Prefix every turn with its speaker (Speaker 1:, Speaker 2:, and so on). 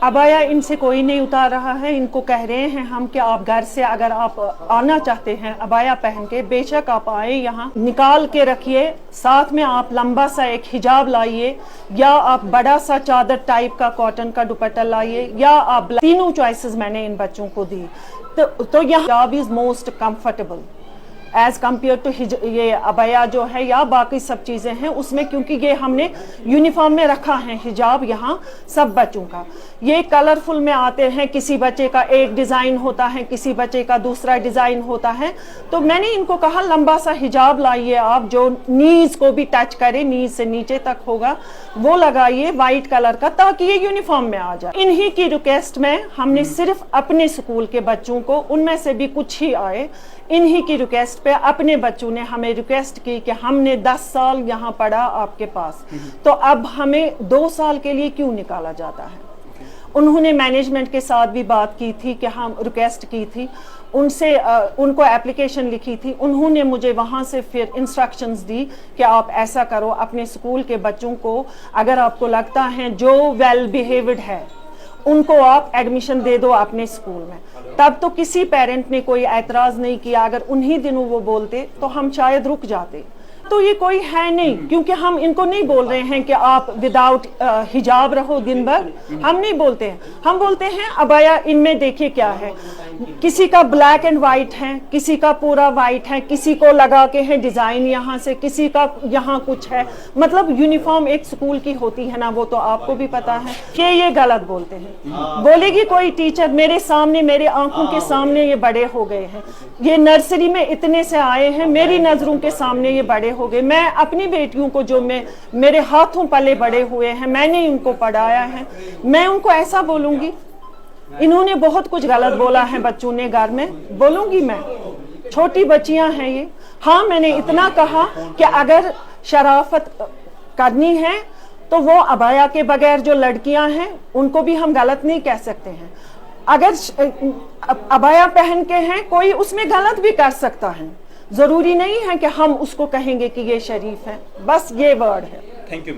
Speaker 1: Abaya इनसे कोई नहीं उतार रहा है। इनको कह रहे हैं हम कि आप घर से अगर आप आना चाहते हैं अबाया पहन के, बेशक आप आए, यहाँ निकाल के रखिए, साथ में आप लंबा सा एक हिजाब लाइए, या आप बड़ा सा चादर टाइप का कॉटन का दुपट्टा लाइए, या आप तीनों चॉइसेस मैंने इन बच्चों को दी। तो यह हिजाब is most comfortable as compare to ये अबाया जो है या बाकी सब चीज़ें हैं उसमें, क्योंकि ये हमने यूनिफॉर्म में रखा है हिजाब यहाँ सब बच्चों का। ये कलरफुल में आते हैं, किसी बच्चे का एक डिज़ाइन होता है, किसी बच्चे का दूसरा डिज़ाइन होता है। तो मैंने इनको कहा लंबा सा हिजाब लाइए आप, जो नीज को भी टच करे, नीज से नीचे तक होगा वो लगाइए वाइट कलर का, ताकि ये यूनिफॉर्म में आ जाए। इन्हीं की रिक्वेस्ट में हमने सिर्फ अपने स्कूल के बच्चों को, उनमें से भी कुछ ही आए, इन्हीं की रिक्वेस्ट पे अपने बच्चों ने हमें रिक्वेस्ट की कि हमने 10 साल यहाँ पढ़ा आपके पास, तो अब हमें 2 साल के लिए क्यों निकाला जाता है। उन्होंने मैनेजमेंट के साथ भी बात की थी कि हम रिक्वेस्ट की थी उनसे, उनको एप्लीकेशन लिखी थी। उन्होंने मुझे वहाँ से फिर इंस्ट्रक्शंस दी कि आप ऐसा करो, अपने स्कूल के बच्चों को अगर आपको लगता है जो वेल बिहेव्ड है उनको आप एडमिशन दे दो अपने स्कूल में। तब तो किसी पेरेंट ने कोई ऐतराज़ नहीं किया। अगर उन्हीं दिनों वो बोलते तो हम शायद रुक जाते। तो ये कोई है नहीं, क्योंकि हम इनको नहीं बोल रहे हैं कि आप विदाउट हिजाब रहो दिन भर, हम नहीं बोलते हैं। हम बोलते हैं अबाया इनमें देखिए क्या है, किसी का ब्लैक एंड वाइट है, किसी का पूरा वाइट है, किसी को लगा के है डिजाइन यहाँ से, किसी का यहाँ कुछ है। मतलब यूनिफॉर्म एक स्कूल की होती है ना, वो तो आपको भी पता है कि ये गलत बोलते हैं। बोलेगी कोई टीचर, मेरे सामने, मेरे आंखों के सामने ये बड़े हो गए हैं, ये नर्सरी में इतने से आए हैं, मेरी नजरों के सामने ये बड़े हो गए। मैं अपनी बेटियों को जो मेरे हाथों पले बड़े हुए हैं, मैंने उनको पढ़ाया है, मैं उनको ऐसा बोलूंगी? इन्होंने बहुत कुछ गलत बोला है बच्चों ने घर में, बोलूंगी मैं? छोटी बच्चियां हैं ये। हाँ, मैंने इतना कहा कि अगर शराफत करनी है तो वो अबाया के बगैर जो लड़कियां हैं उनको भी हम गलत नहीं कह सकते हैं। अगर अबाया पहन के हैं कोई, उसमें गलत भी कर सकता है, जरूरी नहीं है कि हम उसको कहेंगे कि ये शरीफ है। बस ये वर्ड है।
Speaker 2: Thank you.